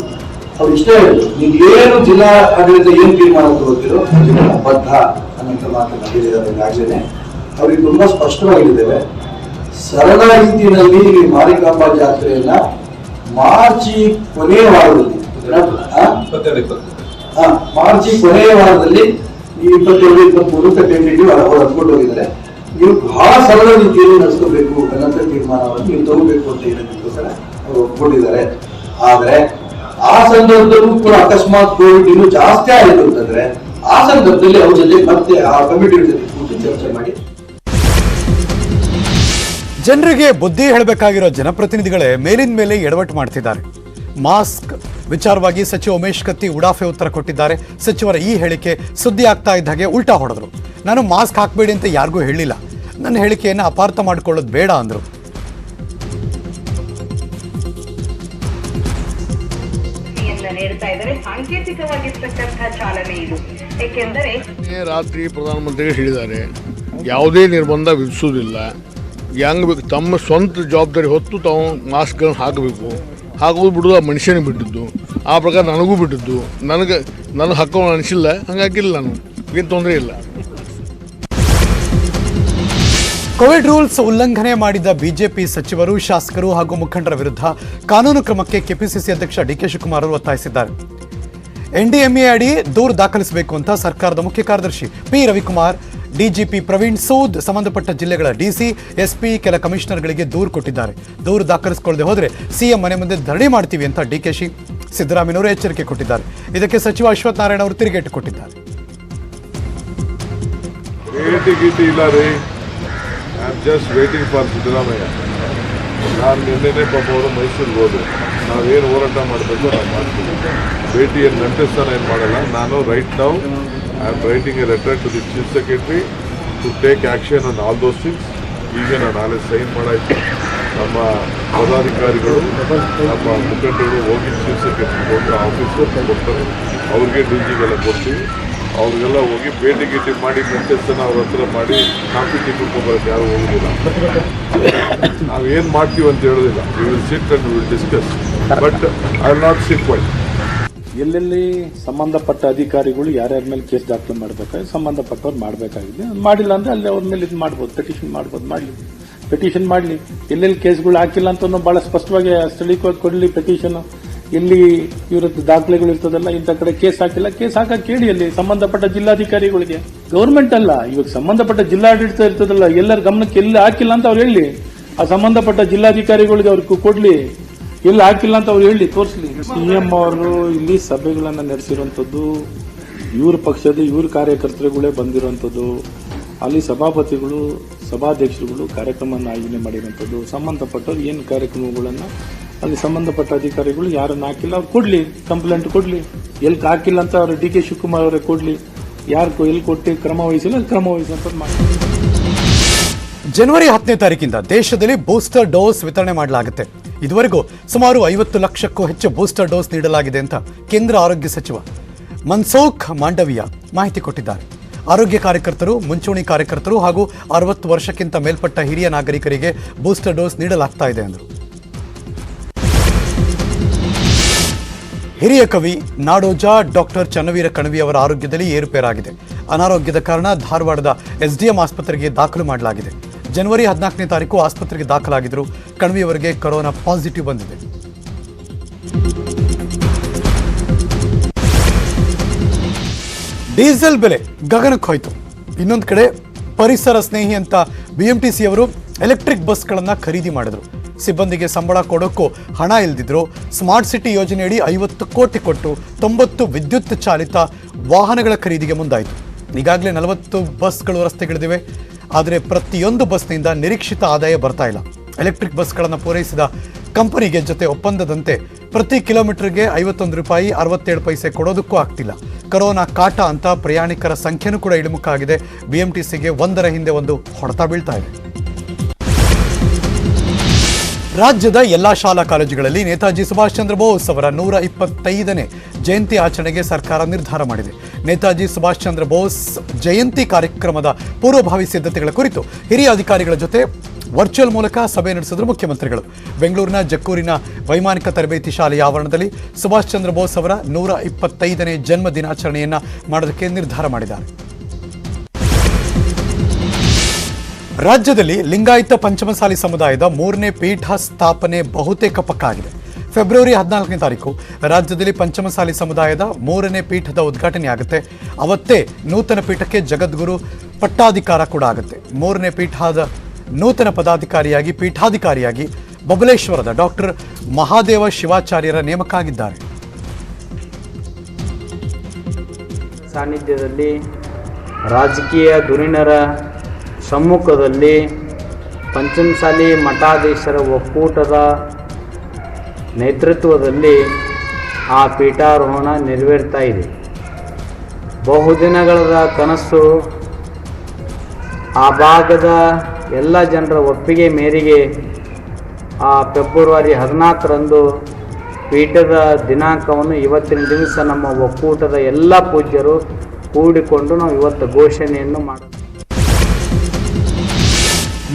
ಅವ್ರು ಇಷ್ಟೇ ಹೇಳಿದ್ರು, ನೀವು ಏನು ಜಿಲ್ಲಾ ಆಡಳಿತ ಏನು ತೀರ್ಮಾನ ತಗೋತಿರೋ ಬದ್ಧ ಅನ್ನೋ ಮಾತನಾಡಿದ್ದಾರೆ. ಈಗಾಗಲೇ ಅವ್ರಿಗೆ ತುಂಬಾ ಸ್ಪಷ್ಟವಾಗಿದ್ದೇವೆ. ಸರಳ ರೀತಿಯಲ್ಲಿ ಮಾರಿಕಾಂಬಾ ಜಾತ್ರೆಯನ್ನ ಮಾರ್ಚಿ ಕೊನೆಯ ವಾರದಲ್ಲಿ ಮಾರ್ಚಿ ಕೊನೆಯ ವಾರದಲ್ಲಿ 22, 23 ಟೆಂಟೇಟಿವ್ ಅವರು ಹತ್ಕೊಂಡು ಹೋಗಿದ್ದಾರೆ. ನೀವು ಬಹಳ ಸರಳ ರೀತಿಯಲ್ಲಿ ನಡೆಸ್ಕೋಬೇಕು ಅನ್ನೋಂಥ ತೀರ್ಮಾನವನ್ನು ನೀವು ತಗೋಬೇಕು ಅಂತ ಹೇಳೋದಕ್ಕೋಸ್ಕರ ಅವರು ಒಪ್ಕೊಂಡಿದ್ದಾರೆ. ಆದ್ರೆ ಆ ಸಂದರ್ಭದಲ್ಲೂ ಕೂಡ ಅಕಸ್ಮಾತ್ ಕೋವಿಡ್ ಇನ್ನೂ ಜಾಸ್ತಿ ಆಯಿತು ಅಂತಂದ್ರೆ ಆ ಸಂದರ್ಭದಲ್ಲಿ ಅವ್ರ ಜೊತೆ ಮತ್ತೆ ಆ ಕಮಿಟಿ ಜೊತೆ ಕೂತು ಚರ್ಚೆ ಮಾಡಿ ಜನರಿಗೆ ಬುದ್ಧಿ ಹೇಳಬೇಕಾಗಿರೋ ಜನಪ್ರತಿನಿಧಿಗಳೇ ಮೇಲಿನ ಮೇಲೆ ಎಡವಟ್ಟು ಮಾಡ್ತಿದ್ದಾರೆ. ಮಾಸ್ಕ್ ವಿಚಾರವಾಗಿ ಸಚಿವ ಉಮೇಶ್ ಕತ್ತಿ ಉಡಾಫೆ ಉತ್ತರ ಕೊಟ್ಟಿದ್ದಾರೆ. ಸಚಿವರ ಈ ಹೇಳಿಕೆ ಸುದ್ದಿ ಆಗ್ತಾ ಇದ್ದ ಹಾಗೆ ಉಲ್ಟಾ ಹೊಡೆದ್ರು. ನಾನು ಮಾಸ್ಕ್ ಹಾಕಬೇಡಿ ಅಂತ ಯಾರಿಗೂ ಹೇಳಿಲ್ಲ, ನನ್ನ ಹೇಳಿಕೆಯನ್ನು ಅಪಾರ್ಥ ಮಾಡಿಕೊಳ್ಳೋದು ಬೇಡ ಅಂದರು. ನೀಡ್ತಾ ಇದ್ದಾರೆ. ಸಾಂಕೇತಿಕವಾಗಿರ್ತಕ್ಕಂಥ ಚಾಲನೆ ಇದು. ಏಕೆಂದರೆ ರಾತ್ರಿ ಪ್ರಧಾನಮಂತ್ರಿಗಳು ಹೇಳಿದ್ದಾರೆ, ಯಾವುದೇ ನಿರ್ಬಂಧ ವಿಧಿಸುವುದಿಲ್ಲ, ಹೆಂಗ್ ಬೇಕು ತಮ್ಮ ಸ್ವಂತ ಜವಾಬ್ದಾರಿ ಹೊತ್ತು ತಾವು ಮಾಸ್ಕ್ಗಳನ್ನು ಹಾಕಬೇಕು, ಹಾಕೋದು ಬಿಡೋದು ಆ ಮನುಷ್ಯನಿಗೆ ಬಿಟ್ಟಿದ್ದು, ಆ ಪ್ರಕಾರ ನನಗೂ ಬಿಟ್ಟಿದ್ದು, ನನಗೆ ಹಾಕೋ ಅನಿಸಿಲ್ಲ, ಹಂಗಾಗಿಲ್ಲ, ನಾನು ಏನು ತೊಂದರೆ ಇಲ್ಲ. ಕೋವಿಡ್ ರೂಲ್ಸ್ ಉಲ್ಲಂಘನೆ ಮಾಡಿದ ಬಿಜೆಪಿ ಸಚಿವರು, ಶಾಸಕರು ಹಾಗೂ ಮುಖಂಡರ ವಿರುದ್ಧ ಕಾನೂನು ಕ್ರಮಕ್ಕೆ ಕೆಪಿಸಿಸಿ ಅಧ್ಯಕ್ಷ ಡಿಕೆ ಶಿವಕುಮಾರ್ ಅವರು ಒತ್ತಾಯಿಸಿದ್ದಾರೆ. ಎನ್ಡಿಎಂಎ ಅಡಿ ದೂರು ದಾಖಲಿಸಬೇಕು ಅಂತ ಸರ್ಕಾರದ ಮುಖ್ಯ ಕಾರ್ಯದರ್ಶಿ ಪಿ ರವಿಕುಮಾರ್, ಡಿಜಿಪಿ ಪ್ರವೀಣ್ ಸೂದ್ ಸಂಬಂಧಪಟ್ಟ ಜಿಲ್ಲೆಗಳ ಡಿಸಿ, ಎಸ್ಪಿ, ಕೆಲ ಕಮಿಷನರ್ಗಳಿಗೆ ದೂರು ಕೊಟ್ಟಿದ್ದಾರೆ. ದೂರು ದಾಖಲಿಸಿಕೊಳ್ಳದೆ ಹೋದರೆ ಸಿಎಂ ಮನೆ ಮುಂದೆ ಧರಣಿ ಮಾಡ್ತೀವಿ ಅಂತ ಡಿಕೆಶಿ, ಸಿದ್ದರಾಮಯ್ಯನವರು ಎಚ್ಚರಿಕೆ ಕೊಟ್ಟಿದ್ದಾರೆ. ಇದಕ್ಕೆ ಸಚಿವ ಅಶ್ವಥ್ ನಾರಾಯಣ ಅವರು ತಿರುಗೇಟು ಕೊಟ್ಟಿದ್ದಾರೆ. Just waiting for Siddaramaiah. ನಾನು ನಿನ್ನೆನೇ ಪಾಪ ಅವರು ಮೈಸೂರಿಗೆ ಹೋದರು. ನಾವೇನು ಹೋರಾಟ ಮಾಡಬೇಕು ನಾವು ಮಾಡ್ತೀವಿ. ಭೇಟಿಯನ್ನು ನಂಟಿಸ್ತಾನೆ ಏನು ಮಾಡಲ್ಲ. ನಾನು right now I am writing a letter to the chief secretary to take action on all those things. ಈಗ ನಾನು ನಾಳೆ ಸೈನ್ ಮಾಡಾಯ್ತು. ನಮ್ಮ ಪದಾಧಿಕಾರಿಗಳು, ನಮ್ಮ ಮುಖಂಡರು ಹೋಗಿ ಚೀಫ್ ಸೆಕ್ರೆಟರಿ ಹೋಗಿ ಆಫೀಸರ್ ಕೊಡ್ತಾರೆ. ಅವ್ರಿಗೆ ಡಿಜಿಗೆಲ್ಲ ಕೊಡ್ತೀವಿ. ಅವ್ರಿಗೆಲ್ಲ ಹೋಗಿ ಭೇಟಿ ಮಾಡಿ ಮೆಂಟೆನ್ಸನ್ನ ಅವ್ರ ಹತ್ರ ಮಾಡಿ ಕಾಫಿ ಟೀ ಕುಡ್ಕೊಂಡ್ಬರೋಕ್ಕೆ ಯಾರು ಹೋಗೋದಿಲ್ಲ. ನಾವೇನು ಮಾಡ್ತೀವಿ ಅಂತ ಹೇಳೋದಿಲ್ಲ. We will sit and we will discuss, but I will not sit white. ಎಲ್ಲೆಲ್ಲಿ ಸಂಬಂಧಪಟ್ಟ ಅಧಿಕಾರಿಗಳು ಯಾರ್ಯಾರ ಮೇಲೆ ಕೇಸ್ ದಾಖಲೆ ಮಾಡಬೇಕಾದ್ರೆ ಸಂಬಂಧಪಟ್ಟವ್ರು ಮಾಡಬೇಕಾಗಿದೆ. ಮಾಡಿಲ್ಲ ಅಂದ್ರೆ ಅಲ್ಲಿ ಅವ್ರ ಮೇಲೆ ಇದು ಮಾಡ್ಬೋದು, ಪೆಟಿಷನ್ ಮಾಡ್ಬೋದು, ಮಾಡಲಿ, ಪೆಟಿಷನ್ ಮಾಡಲಿ. ಎಲ್ಲೆಲ್ಲಿ ಕೇಸ್ಗಳು ಹಾಕಿಲ್ಲ ಅಂತ ಬಹಳ ಸ್ಪಷ್ಟವಾಗಿ ಸ್ಥಳೀಯವಾಗಿ ಕೊಡಲಿ ಪೆಟಿಷನ್. ಎಲ್ಲಿ ಇವ್ರದ್ದು ದಾಖಲೆಗಳು ಇರ್ತದಲ್ಲ, ಇಂಥ ಕಡೆ ಕೇಸ್ ಹಾಕಿಲ್ಲ, ಕೇಸ್ ಹಾಕಕ್ಕೆ ಕೇಳಿ ಅಲ್ಲಿ ಸಂಬಂಧಪಟ್ಟ ಜಿಲ್ಲಾಧಿಕಾರಿಗಳಿಗೆ. ಗೌರ್ಮೆಂಟ್ ಅಲ್ಲ, ಇವಾಗ ಸಂಬಂಧಪಟ್ಟ ಜಿಲ್ಲಾಡಳಿತ ಇರ್ತದಲ್ಲ, ಎಲ್ಲರ ಗಮನಕ್ಕೆ ಎಲ್ಲಿ ಹಾಕಿಲ್ಲ ಅಂತ ಅವ್ರು ಹೇಳಿ, ಆ ಸಂಬಂಧಪಟ್ಟ ಜಿಲ್ಲಾಧಿಕಾರಿಗಳಿಗೆ ಅವ್ರಿಗೆ ಕೊಡ್ಲಿ. ಎಲ್ಲಿ ಹಾಕಿಲ್ಲ ಅಂತ ಅವ್ರು ಹೇಳಿ, ತೋರಿಸ್ಲಿ. ಸಿಎಂ ಅವರು ಇಲ್ಲಿ ಸಭೆಗಳನ್ನ ನಡೆಸಿರುವಂತದ್ದು, ಇವ್ರ ಪಕ್ಷದ ಇವ್ರ ಕಾರ್ಯಕರ್ತರುಗಳೇ ಬಂದಿರುವಂತದ್ದು, ಅಲ್ಲಿ ಸಭಾಪತಿಗಳು, ಸಭಾಧ್ಯಕ್ಷರುಗಳು ಕಾರ್ಯಕ್ರಮವನ್ನು ಆಯೋಜನೆ ಮಾಡಿರುವಂತದ್ದು, ಸಂಬಂಧಪಟ್ಟವ್ರು ಏನು ಕಾರ್ಯಕ್ರಮಗಳನ್ನ ಅಲ್ಲಿ ಸಂಬಂಧಪಟ್ಟ ಅಧಿಕಾರಿಗಳು ಯಾರನ್ನ ಹಾಕಿಲ್ಲ ಅವ್ರು ಕೊಡ್ಲಿ, ಕಂಪ್ಲೇಂಟ್ ಕೊಡ್ಲಿ. ಎಲ್ಲಿ ಹಾಕಿಲ್ಲ ಅಂತ ಅವರು ಡಿ ಕೆ ಶಿವಕುಮಾರ್ ಅವರೇ ಕೊಡ್ಲಿ. ಯಾರು ಎಲ್ಲಿ ಕೊಟ್ಟು ಕ್ರಮ ವಹಿಸಿಲ್ಲ ಕ್ರಮ ವಹಿಸುವಂತ ಮಾಡಿ. ಜನವರಿ 10ನೇ ತಾರೀಕಿಂದ ದೇಶದಲ್ಲಿ ಬೂಸ್ಟರ್ ಡೋಸ್ ವಿತರಣೆ ಮಾಡಲಾಗುತ್ತೆ. ಇದುವರೆಗೂ ಸುಮಾರು 50 ಲಕ್ಷಕ್ಕೂ ಹೆಚ್ಚು ಬೂಸ್ಟರ್ ಡೋಸ್ ನೀಡಲಾಗಿದೆ ಅಂತ ಕೇಂದ್ರ ಆರೋಗ್ಯ ಸಚಿವ ಮನ್ಸುಖ್ ಮಾಂಡವಿಯಾ ಮಾಹಿತಿ ಕೊಟ್ಟಿದ್ದಾರೆ. ಆರೋಗ್ಯ ಕಾರ್ಯಕರ್ತರು, ಮುಂಚೂಣಿ ಕಾರ್ಯಕರ್ತರು ಹಾಗೂ 60 ವರ್ಷಕ್ಕಿಂತ ಮೇಲ್ಪಟ್ಟ ಹಿರಿಯ ನಾಗರಿಕರಿಗೆ ಬೂಸ್ಟರ್ ಡೋಸ್ ನೀಡಲಾಗ್ತಾ ಇದೆ ಎಂದರು. ಹಿರಿಯ ಕವಿ ನಾಡೋಜ ಡಾಕ್ಟರ್ ಚನ್ನವೀರ ಕಣವಿ ಅವರ ಆರೋಗ್ಯದಲ್ಲಿ ಏರುಪೇರಾಗಿದೆ. ಅನಾರೋಗ್ಯದ ಕಾರಣ ಧಾರವಾಡದ ಎಸ್ಡಿಎಂ ಆಸ್ಪತ್ರೆಗೆ ದಾಖಲು ಮಾಡಲಾಗಿದೆ. ಜನವರಿ 14ನೇ ತಾರೀಕು ಆಸ್ಪತ್ರೆಗೆ ದಾಖಲಾಗಿದ್ದರು. ಕಣವಿ ಅವರಿಗೆ ಕೊರೋನಾ ಪಾಸಿಟಿವ್ ಬಂದಿದೆ. ಡೀಸೆಲ್ ಬೆಲೆ ಗಗನಕ್ಕೆ ಹೋಯಿತು. ಇನ್ನೊಂದು ಕಡೆ ಪರಿಸರ ಸ್ನೇಹಿ ಅಂತ ಬಿಎಂಟಿಸಿ ಅವರು ಎಲೆಕ್ಟ್ರಿಕ್ ಬಸ್ಗಳನ್ನು ಖರೀದಿ ಮಾಡಿದ್ರು. ಸಿಬ್ಬಂದಿಗೆ ಸಂಬಳ ಕೊಡೋಕ್ಕೂ ಹಣ ಇಲ್ದಿದ್ರು. ಸ್ಮಾರ್ಟ್ ಸಿಟಿ ಯೋಜನೆಯಡಿ 50 ಕೋಟಿ ಕೊಟ್ಟು 90 ವಿದ್ಯುತ್ ಚಾಲಿತ ವಾಹನಗಳ ಖರೀದಿಗೆ ಮುಂದಾಯಿತು. ಈಗಾಗಲೇ 40 ಬಸ್ಗಳು ರಸ್ತೆಗಿಳಿದಿವೆ. ಆದರೆ ಪ್ರತಿಯೊಂದು ಬಸ್ನಿಂದ ನಿರೀಕ್ಷಿತ ಆದಾಯ ಬರ್ತಾ ಇಲ್ಲ. ಎಲೆಕ್ಟ್ರಿಕ್ ಬಸ್ಗಳನ್ನು ಪೂರೈಸಿದ ಕಂಪನಿಗೆ ಜೊತೆ ಒಪ್ಪಂದದಂತೆ ಪ್ರತಿ ಕಿಲೋಮೀಟರ್ಗೆ 51 ರೂಪಾಯಿ 67 ಪೈಸೆ ಕೊಡೋದಕ್ಕೂ ಆಗ್ತಿಲ್ಲ. ಕೊರೋನಾ ಕಾಟ ಅಂತ ಪ್ರಯಾಣಿಕರ ಸಂಖ್ಯೆನೂ ಕೂಡ ಇಳಿಮುಖ ಆಗಿದೆ. ಬಿಎಂಟಿಸಿಗೆ ಒಂದರ ಹಿಂದೆ ಒಂದು ಹೊಡೆತ ಬೀಳ್ತಾ ಇದೆ. ರಾಜ್ಯದ ಎಲ್ಲಾ ಶಾಲಾ ಕಾಲೇಜುಗಳಲ್ಲಿ ನೇತಾಜಿ ಸುಭಾಷ್ ಚಂದ್ರ ಬೋಸ್ ಅವರ 125ನೇ ಜಯಂತಿ ಆಚರಣೆಗೆ ಸರ್ಕಾರ ನಿರ್ಧಾರ ಮಾಡಿದೆ. ನೇತಾಜಿ ಸುಭಾಷ್ ಚಂದ್ರ ಬೋಸ್ ಜಯಂತಿ ಕಾರ್ಯಕ್ರಮದ ಪೂರ್ವಭಾವಿ ಸಿದ್ಧತೆಗಳ ಕುರಿತು ಹಿರಿಯ ಅಧಿಕಾರಿಗಳ ಜೊತೆ ವರ್ಚುವಲ್ ಮೂಲಕ ಸಭೆ ನಡೆಸಿದ್ರು ಮುಖ್ಯಮಂತ್ರಿಗಳು. ಬೆಂಗಳೂರಿನ ಜಕ್ಕೂರಿನ ವೈಮಾನಿಕ ತರಬೇತಿ ಶಾಲೆಯ ಆವರಣದಲ್ಲಿ ಸುಭಾಷ್ ಚಂದ್ರ ಬೋಸ್ ಅವರ 125ನೇ ಜನ್ಮ ದಿನಾಚರಣೆಯನ್ನ ಮಾಡೋದಕ್ಕೆ ನಿರ್ಧಾರ ಮಾಡಿದ್ದಾರೆ. ರಾಜ್ಯದಲ್ಲಿ ಲಿಂಗಾಯತ ಪಂಚಮಸಾಲಿ ಸಮುದಾಯದ 3ನೇ ಪೀಠ ಸ್ಥಾಪನೆ ಬಹುತೇಕ ಪಕ್ಕಾ ಆಗಿದೆ. ಫೆಬ್ರವರಿ 14ನೇ ತಾರೀಕು ರಾಜ್ಯದಲ್ಲಿ ಪಂಚಮಸಾಲಿ ಸಮುದಾಯದ 3ನೇ ಪೀಠದ ಉದ್ಘಾಟನೆ ಆಗುತ್ತೆ. ಅವತ್ತೇ ನೂತನ ಪೀಠಕ್ಕೆ ಜಗದ್ಗುರು ಪಟ್ಟಾಧಿಕಾರ ಕೂಡ ಆಗುತ್ತೆ. 3ನೇ ಪೀಠದ ನೂತನ ಪೀಠಾಧಿಕಾರಿಯಾಗಿ ಬಬಲೇಶ್ವರದ ಡಾಕ್ಟರ್ ಮಹಾದೇವ ಶಿವಾಚಾರ್ಯರ ನೇಮಕ ಆಗಿದ್ದಾರೆ. ಸಾನ್ನಿಧ್ಯದಲ್ಲಿ ರಾಜಕೀಯ ಧುರೀಣರ ಸಮ್ಮುಖದಲ್ಲಿ ಪಂಚಮಸಾಲಿ ಮಠಾಧೀಶರ ಒಕ್ಕೂಟದ ನೇತೃತ್ವದಲ್ಲಿ ಆ ಪೀಠಾರೋಹಣ ನೆರವೇರ್ತಾ ಇದೆ. ಬಹುದಿನಗಳ ಕನಸು ಆ ಭಾಗದ ಎಲ್ಲ ಜನರ ಒಪ್ಪಿಗೆ ಮೇರೆಗೆ ಆ ಫೆಬ್ರವರಿ 14ರಂದು ಪೀಠದ ದಿನಾಂಕವನ್ನು ಇವತ್ತಿನ ದಿವಸ ನಮ್ಮ ಒಕ್ಕೂಟದ ಎಲ್ಲ ಪೂಜ್ಯರು ಕೂಡಿಕೊಂಡು ನಾವು ಇವತ್ತು ಘೋಷಣೆಯನ್ನು ಮಾಡೋಣ.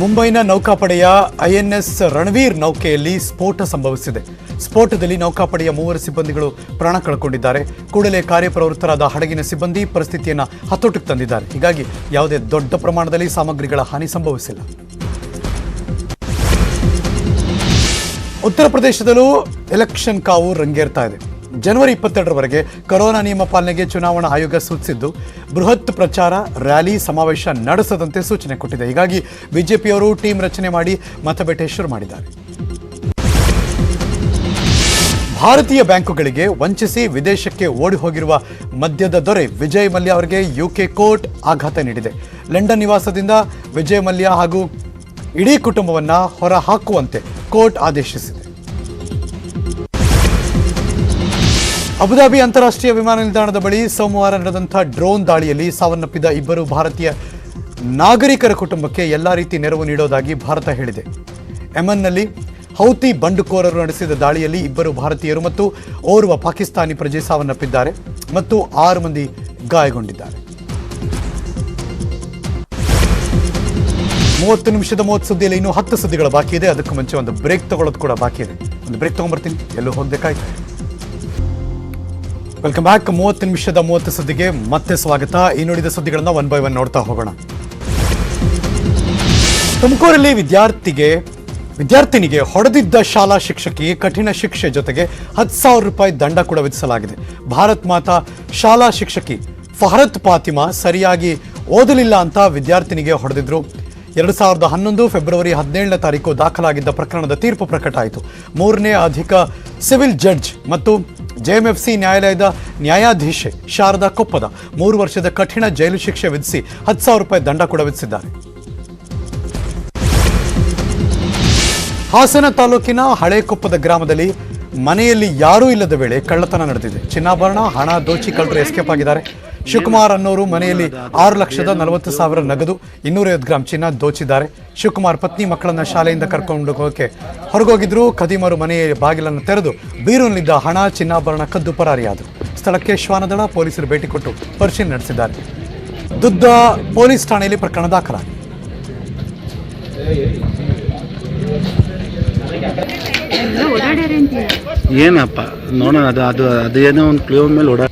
ಮುಂಬೈನ ನೌಕಾಪಡೆಯ INS ರಣವೀರ್ ನೌಕೆಯಲ್ಲಿ ಸ್ಫೋಟ ಸಂಭವಿಸಿದೆ. ಸ್ಫೋಟದಲ್ಲಿ ನೌಕಾಪಡೆಯ 3 ಸಿಬ್ಬಂದಿಗಳು ಪ್ರಾಣ ಕಳ್ಕೊಂಡಿದ್ದಾರೆ. ಕೂಡಲೇ ಕಾರ್ಯಪ್ರವೃತ್ತರಾದ ಹಡಗಿನ ಸಿಬ್ಬಂದಿ ಪರಿಸ್ಥಿತಿಯನ್ನು ಹತೋಟಿಗೆ ತಂದಿದ್ದಾರೆ. ಹೀಗಾಗಿ ಯಾವುದೇ ದೊಡ್ಡ ಪ್ರಮಾಣದಲ್ಲಿ ಸಾಮಗ್ರಿಗಳ ಹಾನಿ ಸಂಭವಿಸಿಲ್ಲ. ಉತ್ತರ ಪ್ರದೇಶದಲ್ಲೂ ಎಲೆಕ್ಷನ್ ಕಾವು ರಂಗೇರ್ತಾ ಇದೆ. ಜನವರಿ 22ರವರೆಗೆ ಕೊರೋನಾ ನಿಯಮ ಪಾಲನೆಗೆ ಚುನಾವಣಾ ಆಯೋಗ ಸೂಚಿಸಿದ್ದು ಬೃಹತ್ ಪ್ರಚಾರ, ರ್ಯಾಲಿ, ಸಮಾವೇಶ ನಡೆಸದಂತೆ ಸೂಚನೆ ಕೊಟ್ಟಿದೆ. ಹೀಗಾಗಿ ಬಿಜೆಪಿಯವರು ಟೀಮ್ ರಚನೆ ಮಾಡಿ ಮತಬೇಟೆ ಶುರು ಮಾಡಿದ್ದಾರೆ. ಭಾರತೀಯ ಬ್ಯಾಂಕುಗಳಿಗೆ ವಂಚಿಸಿ ವಿದೇಶಕ್ಕೆ ಓಡಿ ಹೋಗಿರುವ ಮದ್ಯದ ದೊರೆ ವಿಜಯ್ ಮಲ್ಯ ಅವರಿಗೆ UK ಕೋರ್ಟ್ ಆಘಾತ ನೀಡಿದೆ. ಲಂಡನ್ ನಿವಾಸದಿಂದ ವಿಜಯ್ ಮಲ್ಯ ಹಾಗೂ ಇಡೀ ಕುಟುಂಬವನ್ನು ಹೊರ ಹಾಕುವಂತೆ ಕೋರ್ಟ್ ಆದೇಶಿಸಿದೆ. ಅಬುಧಾಬಿ ಅಂತಾರಾಷ್ಟ್ರೀಯ ವಿಮಾನ ನಿಲ್ದಾಣದ ಬಳಿ ಸೋಮವಾರ ನಡೆದಂಥ ಡ್ರೋನ್ ದಾಳಿಯಲ್ಲಿ ಸಾವನ್ನಪ್ಪಿದ 2 ಭಾರತೀಯ ನಾಗರಿಕರ ಕುಟುಂಬಕ್ಕೆ ಎಲ್ಲ ರೀತಿ ನೆರವು ನೀಡೋದಾಗಿ ಭಾರತ ಹೇಳಿದೆ. ಯೆಮೆನ್ನಲ್ಲಿ ಹೌತಿ ಬಂಡುಕೋರರು ನಡೆಸಿದ ದಾಳಿಯಲ್ಲಿ 2 ಭಾರತೀಯರು ಮತ್ತು ಓರ್ವ ಪಾಕಿಸ್ತಾನಿ ಪ್ರಜೆ ಸಾವನ್ನಪ್ಪಿದ್ದಾರೆ ಮತ್ತು 6 ಮಂದಿ ಗಾಯಗೊಂಡಿದ್ದಾರೆ. 30 ನಿಮಿಷದ 30 ಸುದ್ದಿಯಲ್ಲಿ ಇನ್ನೂ 10 ಸುದ್ದಿಗಳು ಬಾಕಿ ಇದೆ. ಅದಕ್ಕೂ ಮುಂಚೆ ಒಂದು ಬ್ರೇಕ್ ತಗೊಳ್ಳೋದು ಕೂಡ ಬಾಕಿ ಇದೆ. ಒಂದು ಬ್ರೇಕ್ ತಗೊಂಡ್ಬರ್ತೀನಿ, ಎಲ್ಲೂ ಹೋಗಬೇಕಾಯ್ತು. Welcome back. 30 ನಿಮಿಷದ 30 ಸುದ್ದಿಗೆ ಮತ್ತೆ ಸ್ವಾಗತ. ಈ ನುಡಿದ ಸುದ್ದಿಗಳನ್ನು 1 by 1 ನೋಡ್ತಾ ಹೋಗೋಣ. ತುಮಕೂರಲ್ಲಿ ವಿದ್ಯಾರ್ಥಿನಿಗೆ ಹೊಡೆದಿದ್ದ ಶಾಲಾ ಶಿಕ್ಷಕಿಗೆ ಕಠಿಣ ಶಿಕ್ಷೆ ಜೊತೆಗೆ 10,000 ರೂಪಾಯಿ ದಂಡ ಕೂಡ ವಿಧಿಸಲಾಗಿದೆ. ಭಾರತ್ ಮಾತಾ ಶಾಲಾ ಶಿಕ್ಷಕಿ ಫಹರತ್ ಫಾತಿಮಾ ಸರಿಯಾಗಿ ಓದಲಿಲ್ಲ ಅಂತ ವಿದ್ಯಾರ್ಥಿನಿಗೆ ಹೊಡೆದಿದ್ರು. 2011 ಫೆಬ್ರವರಿ 17ನೇ ತಾರೀಕು ದಾಖಲಾಗಿದ್ದ ಪ್ರಕರಣದ ತೀರ್ಪು ಪ್ರಕಟ ಆಯಿತು. 3ನೇ ಅಧಿಕ ಸಿವಿಲ್ ಜಡ್ಜ್ ಮತ್ತು JMFC ನ್ಯಾಯಾಲಯದ ನ್ಯಾಯಾಧೀಶೆ ಶಾರದಾ ಕೊಪ್ಪದ 3 ವರ್ಷದ ಕಠಿಣ ಜೈಲು ಶಿಕ್ಷೆ ವಿಧಿಸಿ 10,000 ರೂಪಾಯಿ ದಂಡ ಕೂಡ ವಿಧಿಸಿದ್ದಾರೆ. ಹಾಸನ ತಾಲೂಕಿನ ಹಳೇಕೊಪ್ಪದ ಗ್ರಾಮದಲ್ಲಿ ಮನೆಯಲ್ಲಿ ಯಾರೂ ಇಲ್ಲದ ವೇಳೆ ಕಳ್ಳತನ ನಡೆದಿದೆ. ಚಿನ್ನಾಭರಣ, ಹಣ ದೋಚಿ ಕಳ್ಳರು ಎಸ್ಕೇಪ್ ಆಗಿದ್ದಾರೆ. ಶಿವಕುಮಾರ್ ಅನ್ನೋರು ಮನೆಯಲ್ಲಿ 6,40,000 ನಗದು, 250 ಗ್ರಾಂ ಚಿನ್ನ ದೋಚಿದ್ದಾರೆ. ಶಿವಕುಮಾರ್ ಪತ್ನಿ ಮಕ್ಕಳನ್ನ ಶಾಲೆಯಿಂದ ಕರ್ಕೊಂಡು ಹೋಗೋಕೆ ಹೊರಗೋಗಿದ್ರು. ಖದೀಮರು ಮನೆಯ ಬಾಗಿಲನ್ನು ತೆರೆದು ಬೀರೂರಿನಿಂದ ಹಣ, ಚಿನ್ನಾಭರಣ ಕದ್ದು ಪರಾರಿಯಾದರು. ಸ್ಥಳಕ್ಕೆ ಶ್ವಾನದಳ ಪೊಲೀಸರು ಭೇಟಿ ಕೊಟ್ಟು ಪರಿಶೀಲನೆ ನಡೆಸಿದ್ದಾರೆ. ದುದ್ದ ಪೊಲೀಸ್ ಠಾಣೆಯಲ್ಲಿ ಪ್ರಕರಣ ದಾಖಲಾಗಿದೆ. ಏನಪ್ಪ ನೋಡೋಣ, ಅದು ಏನೋ ಒಂದು ಕ್ಲೂ ಮೇಲೆ ಓಡಾಡ.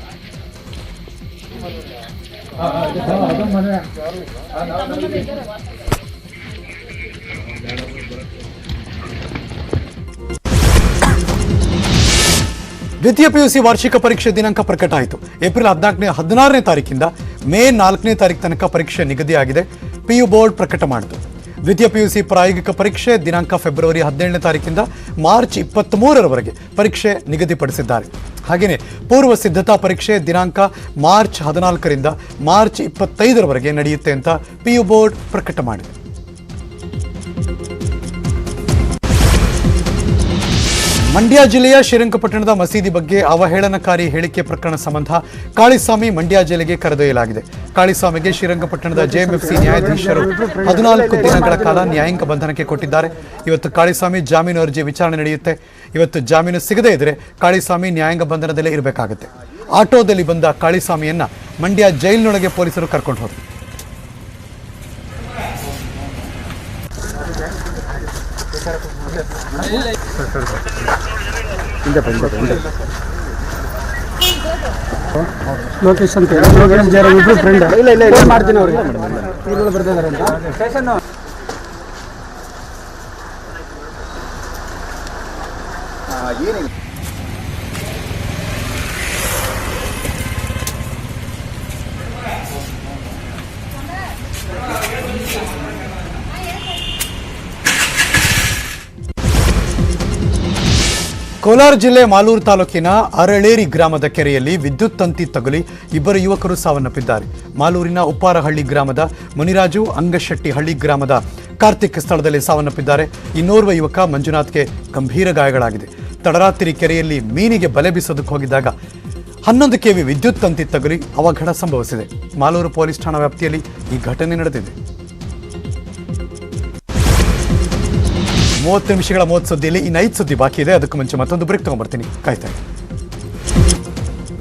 ದ್ವಿತೀಯ PUC ವಾರ್ಷಿಕ ಪರೀಕ್ಷೆ ದಿನಾಂಕ ಪ್ರಕಟ ಆಯಿತು. ಏಪ್ರಿಲ್ 16ನೇ ತಾರೀಕಿಂದ ಮೇ 4ನೇ ತಾರೀಕು ತನಕ ಪರೀಕ್ಷೆ ನಿಗದಿಯಾಗಿದೆ. PU ಬೋರ್ಡ್ ಪ್ರಕಟ ಮಾಡಿತು. ದ್ವಿತೀಯ PUC ಪ್ರಾಯೋಗಿಕ ಪರೀಕ್ಷೆ ದಿನಾಂಕ ಫೆಬ್ರವರಿ 17ನೇ ತಾರೀಕಿಂದ ಮಾರ್ಚ್ 23ರವರೆಗೆ ಪರೀಕ್ಷೆ ನಿಗದಿಪಡಿಸಿದ್ದಾರೆ. ಹಾಗೆಯೇ ಪೂರ್ವ ಸಿದ್ಧತಾ ಪರೀಕ್ಷೆ ದಿನಾಂಕ ಮಾರ್ಚ್ 14ರಿಂದ ಮಾರ್ಚ್ 25ರವರೆಗೆ ನಡೆಯುತ್ತೆ ಅಂತ PU ಬೋರ್ಡ್ ಪ್ರಕಟ ಮಾಡಿದೆ. ಮಂಡ್ಯ ಜಿಲ್ಲೆಯ ಶ್ರೀರಂಗಪಟ್ಟಣದ ಮಸೀದಿ ಬಗ್ಗೆ ಅವಹೇಳನಕಾರಿ ಹೇಳಿಕೆ ಪ್ರಕರಣ ಸಂಬಂಧ ಕಾಳಿಸ್ವಾಮಿ ಮಂಡ್ಯ ಜೈಲಿಗೆ ಕರೆದೊಯ್ಯಲಾಗಿದೆ. ಕಾಳಿಸ್ವಾಮಿಗೆ ಶ್ರೀರಂಗಪಟ್ಟಣದ JMFC ನ್ಯಾಯಾಧೀಶರು 14 ದಿನಗಳ ಕಾಲ ನ್ಯಾಯಾಂಗ ಬಂಧನಕ್ಕೆ ಕೊಟ್ಟಿದ್ದಾರೆ. ಇವತ್ತು ಕಾಳಿಸ್ವಾಮಿ ಜಾಮೀನು ಅರ್ಜಿ ವಿಚಾರಣೆ ನಡೆಯುತ್ತೆ. ಇವತ್ತು ಜಾಮೀನು ಸಿಗದೇ ಇದ್ರೆ ಕಾಳಿಸ್ವಾಮಿ ನ್ಯಾಯಾಂಗ ಬಂಧನದಲ್ಲೇ ಇರಬೇಕಾಗುತ್ತೆ. ಆಟೋದಲ್ಲಿ ಬಂದ ಕಾಳಿಸ್ವಾಮಿಯನ್ನ ಮಂಡ್ಯ ಜೈಲಿನೊಳಗೆ ಪೊಲೀಸರು ಕರ್ಕೊಂಡು ಹೋದರು. ಲೋಕೇಶ್ ಅಂತ ಫ್ರೆಂಡ್ ಮಾಡ್ತೀನಿ ಅವ್ರಿಗೆ ಬರ್ತಿದ್ದಾರೆ ಅಂತ. ಕೋಲಾರ ಜಿಲ್ಲೆ ಮಾಲೂರು ತಾಲೂಕಿನ ಅರಳೇರಿ ಗ್ರಾಮದ ಕೆರೆಯಲ್ಲಿ ವಿದ್ಯುತ್ ತಂತಿ ತಗುಲಿ 2 ಯುವಕರು ಸಾವನ್ನಪ್ಪಿದ್ದಾರೆ. ಮಾಲೂರಿನ ಉಪ್ಪಾರಹಳ್ಳಿ ಗ್ರಾಮದ ಮುನಿರಾಜು, ಅಂಗಶೆಟ್ಟಿ ಹಳ್ಳಿ ಗ್ರಾಮದ ಕಾರ್ತಿಕ್ ಸ್ಥಳದಲ್ಲಿ ಸಾವನ್ನಪ್ಪಿದ್ದಾರೆ. ಇನ್ನೋರ್ವ ಯುವಕ ಮಂಜುನಾಥ್ಗೆ ಗಂಭೀರ ಗಾಯಗಳಾಗಿದೆ. ತಡರಾತ್ರಿ ಕೆರೆಯಲ್ಲಿ ಮೀನಿಗೆ ಬಲೆ ಬೀಸೋದಕ್ಕೆ ಹೋಗಿದ್ದಾಗ 11 ಕೆವಿ ವಿದ್ಯುತ್ ತಂತಿ ತಗುಲಿ ಅವಘಡ ಸಂಭವಿಸಿದೆ. ಮಾಲೂರು ಪೊಲೀಸ್ ಠಾಣಾ ವ್ಯಾಪ್ತಿಯಲ್ಲಿ ಈ ಘಟನೆ ನಡೆದಿದೆ. 30 ನಿಮಿಷಗಳ 30 ಸುದ್ದಿಯಲ್ಲಿ ಇನ್ನು 5 ಸುದ್ದಿ ಬಾಕಿ ಇದೆ. ಅದಕ್ಕೂ ಮುಂಚೆ ಮತ್ತೊಂದು ಬ್ರೇಕ್ ತಗೊಂಡ್ಬರ್ತೀನಿ, ಕಾಯ್ತಾ ಇರಿ.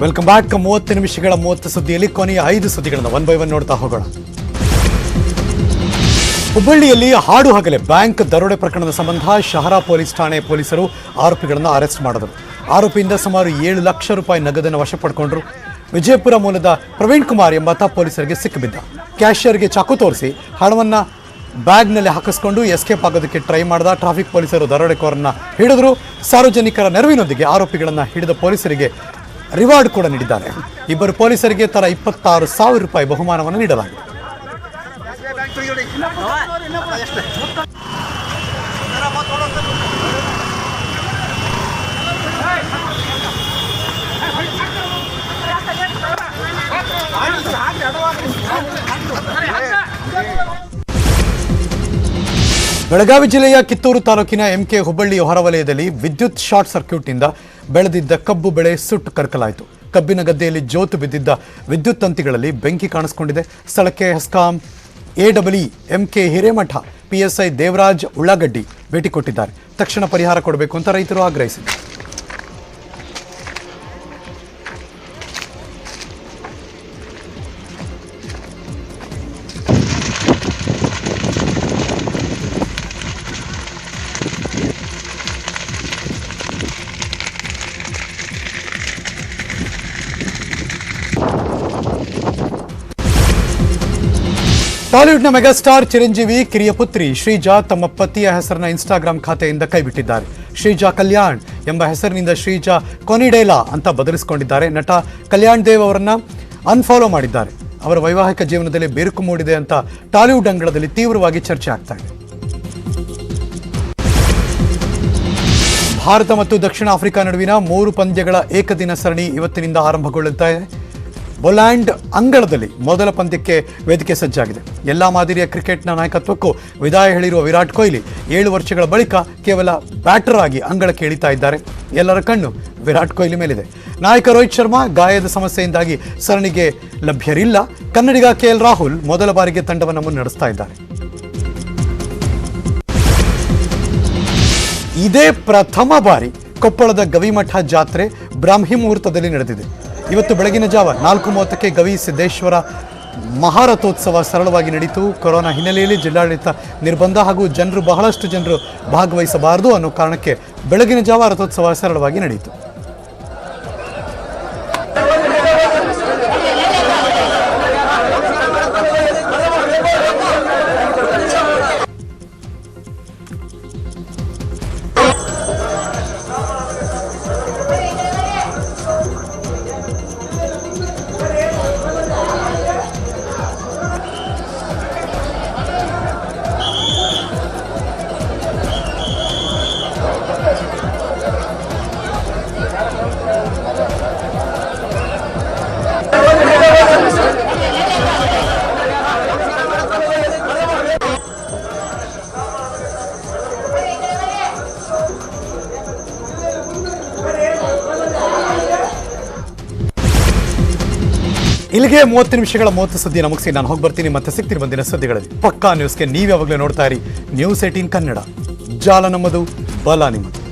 Welcome back. 30 ನಿಮಿಷಗಳ 30 ಸುದ್ದಿಯಲ್ಲಿ ಕೊನೆಯ 5 ಸುದ್ದಿಗಳನ್ನು ಒನ್ ಬೈ ಒನ್ ನೋಡ್ತಾ ಹೋಗೋಣ. ಹುಬ್ಬಳ್ಳಿಯಲ್ಲಿ ಹಾಡು ಹಗಲೇ ಬ್ಯಾಂಕ್ ದರೋಡೆ ಪ್ರಕರಣದ ಸಂಬಂಧ ಶಹರ ಪೊಲೀಸ್ ಠಾಣೆ ಪೊಲೀಸರು ಆರೋಪಿಗಳನ್ನು ಅರೆಸ್ಟ್ ಮಾಡಿದರು. ಆರೋಪಿಯಿಂದ ಸುಮಾರು 7 ಲಕ್ಷ ರೂಪಾಯಿ ನಗದನ್ನು ವಶಪಡಿಕೊಂಡರು. ವಿಜಯಪುರ ಮೂಲದ ಪ್ರವೀಣ್ ಕುಮಾರ್ ಎಂಬಾತ ಪೊಲೀಸರಿಗೆ ಸಿಕ್ಕಿಬಿದ್ದ. ಕ್ಯಾಶಿಯರ್ಗೆ ಚಾಕು ತೋರಿಸಿ ಹಣವನ್ನು ಬ್ಯಾಗ್ನಲ್ಲಿ ಹಾಕಿಸ್ಕೊಂಡು ಎಸ್ಕೇಪ್ ಆಗೋದಕ್ಕೆ ಟ್ರೈ ಮಾಡಿದ. ಟ್ರಾಫಿಕ್ ಪೊಲೀಸರು ದರೋಡೆಕೋರನ್ನ ಹಿಡಿದ್ರು. ಸಾರ್ವಜನಿಕರ ನೆರವಿನೊಂದಿಗೆ ಆರೋಪಿಗಳನ್ನು ಹಿಡಿದ ಪೊಲೀಸರಿಗೆ ರಿವಾರ್ಡ್ ಕೂಡ ನೀಡಿದ್ದಾರೆ. ಇಬ್ಬರು ಪೊಲೀಸರಿಗೆ ತಲಾ 26,000 ರೂಪಾಯಿ ಬಹುಮಾನವನ್ನು ನೀಡಲಾಗಿದೆ. ಬೆಳಗಾವಿ ಜಿಲ್ಲೆಯ ಕಿತ್ತೂರು ತಾಲೂಕಿನ ಎಂಕೆ ಹುಬ್ಬಳ್ಳಿ ಹೊರವಲಯದಲ್ಲಿ ವಿದ್ಯುತ್ ಶಾರ್ಟ್ ಸರ್ಕ್ಯೂಟ್ನಿಂದ ಬೆಳೆದಿದ್ದ ಕಬ್ಬು ಬೆಳೆ ಸುಟ್ಟು ಕರಕಲಾಯಿತು. ಕಬ್ಬಿನ ಗದ್ದೆಯಲ್ಲಿ ಜೋತು ಬಿದ್ದಿದ್ದ ವಿದ್ಯುತ್ ತಂತಿಗಳಲ್ಲಿ ಬೆಂಕಿ ಕಾಣಿಸಿಕೊಂಡಿದೆ. ಸ್ಥಳಕ್ಕೆ ಹೆಸ್ಕಾಂ ಎಡಬ್ಲ್ಯೂ ಎಂಕೆ ಹಿರೇಮಠ ಪಿಎಸ್ಐ ದೇವರಾಜ್ ಉಳ್ಳಾಗಡ್ಡಿ ಭೇಟಿ ಕೊಟ್ಟಿದ್ದಾರೆ. ತಕ್ಷಣ ಪರಿಹಾರ ಕೊಡಬೇಕು ಅಂತ ರೈತರು ಆಗ್ರಹಿಸಿದ್ದಾರೆ. ಬಾಲಿವುಡ್ನ ಮೆಗಾಸ್ಟಾರ್ ಚಿರಂಜೀವಿ ಕಿರಿಯ ಪುತ್ರಿ ಶ್ರೀಜಾ ತಮ್ಮ ಪತಿಯ ಹೆಸರನ್ನ ಇನ್ಸ್ಟಾಗ್ರಾಂ ಖಾತೆಯಿಂದ ಕೈಬಿಟ್ಟಿದ್ದಾರೆ. ಶ್ರೀಜಾ ಕಲ್ಯಾಣ್ ಎಂಬ ಹೆಸರಿನಿಂದ ಶ್ರೀಜಾ ಕೊನಿಡೇಲಾ ಅಂತ ಬದಲಿಸಿಕೊಂಡಿದ್ದಾರೆ. ನಟ ಕಲ್ಯಾಣ್ ದೇವ್ ಅವರನ್ನ ಅನ್ಫಾಲೋ ಮಾಡಿದ್ದಾರೆ. ಅವರ ವೈವಾಹಿಕ ಜೀವನದಲ್ಲಿ ಬಿರುಕು ಮೂಡಿದೆ ಅಂತ ಟಾಲಿವುಡ್ ಅಂಗಳದಲ್ಲಿ ತೀವ್ರವಾಗಿ ಚರ್ಚೆ ಆಗ್ತಾ ಇದೆ. ಭಾರತ ಮತ್ತು ದಕ್ಷಿಣ ಆಫ್ರಿಕಾ ನಡುವಿನ 3 ಪಂದ್ಯಗಳ ಏಕದಿನ ಸರಣಿ ಇವತ್ತಿನಿಂದ ಆರಂಭಗೊಳ್ಳುತ್ತಾ ಇದೆ. ಬೊಲ್ಯಾಂಡ್ ಅಂಗಳದಲ್ಲಿ ಮೊದಲ ಪಂದ್ಯಕ್ಕೆ ವೇದಿಕೆ ಸಜ್ಜಾಗಿದೆ. ಎಲ್ಲಾ ಮಾದರಿಯ ಕ್ರಿಕೆಟ್ನ ನಾಯಕತ್ವಕ್ಕೂ ವಿದಾಯ ಹೇಳಿರುವ ವಿರಾಟ್ ಕೊಹ್ಲಿ 7 ವರ್ಷಗಳ ಬಳಿಕ ಕೇವಲ ಬ್ಯಾಟರ್ ಆಗಿ ಅಂಗಳಕ್ಕೆ ಇಳಿತಾ ಇದ್ದಾರೆ. ಎಲ್ಲರ ಕಣ್ಣು ವಿರಾಟ್ ಕೊಹ್ಲಿ ಮೇಲಿದೆ. ನಾಯಕ ರೋಹಿತ್ ಶರ್ಮಾ ಗಾಯದ ಸಮಸ್ಯೆಯಿಂದಾಗಿ ಸರಣಿಗೆ ಲಭ್ಯರಿಲ್ಲ. ಕನ್ನಡಿಗ ಕೆಎಲ್ ರಾಹುಲ್ ಮೊದಲ ಬಾರಿಗೆ ತಂಡವನ್ನು ಮುನ್ನಡೆಸ್ತಾ ಇದ್ದಾರೆ. ಇದೇ ಪ್ರಥಮ ಬಾರಿ ಕೊಪ್ಪಳದ ಗವಿಮಠ ಜಾತ್ರೆ ಬ್ರಾಹ್ಮಿ ಮುಹೂರ್ತದಲ್ಲಿ ನಡೆದಿದೆ. ಇವತ್ತು ಬೆಳಗಿನ ಜಾವ 4:30ಕ್ಕೆ ಗವಿ ಸಿದ್ದೇಶ್ವರ ಮಹಾರಥೋತ್ಸವ ಸರಳವಾಗಿ ನಡೆಯಿತು. ಕೊರೋನಾ ಹಿನ್ನೆಲೆಯಲ್ಲಿ ಜಿಲ್ಲಾಡಳಿತ ನಿರ್ಬಂಧ ಹಾಗೂ ಬಹಳಷ್ಟು ಜನರು ಭಾಗವಹಿಸಬಾರದು ಅನ್ನೋ ಕಾರಣಕ್ಕೆ ಬೆಳಗಿನ ಜಾವ ರಥೋತ್ಸವ ಸರಳವಾಗಿ ನಡೆಯಿತು. ಇಲ್ಲಿಗೆ 30 ನಿಮಿಷಗಳ 30 ಸುದ್ದಿ ಮುಗಿಸಿ ನಾನು ಹೋಗಿ ಬರ್ತೀನಿ. ಮತ್ತೆ ಸಿಗ್ತೀನಿ ಮುಂದಿನ ಸುದ್ದಿಗಳಲ್ಲಿ. ಪಕ್ಕಾ ನ್ಯೂಸ್ಗೆ ನೀವು ಯಾವಾಗಲೂ ನೋಡ್ತಾ ಇರಿ ನ್ಯೂಸ್ 18 ಕನ್ನಡ. ಜಾಲ ನಮ್ಮದು, ಬಲ ನಿಮ್ಮದು.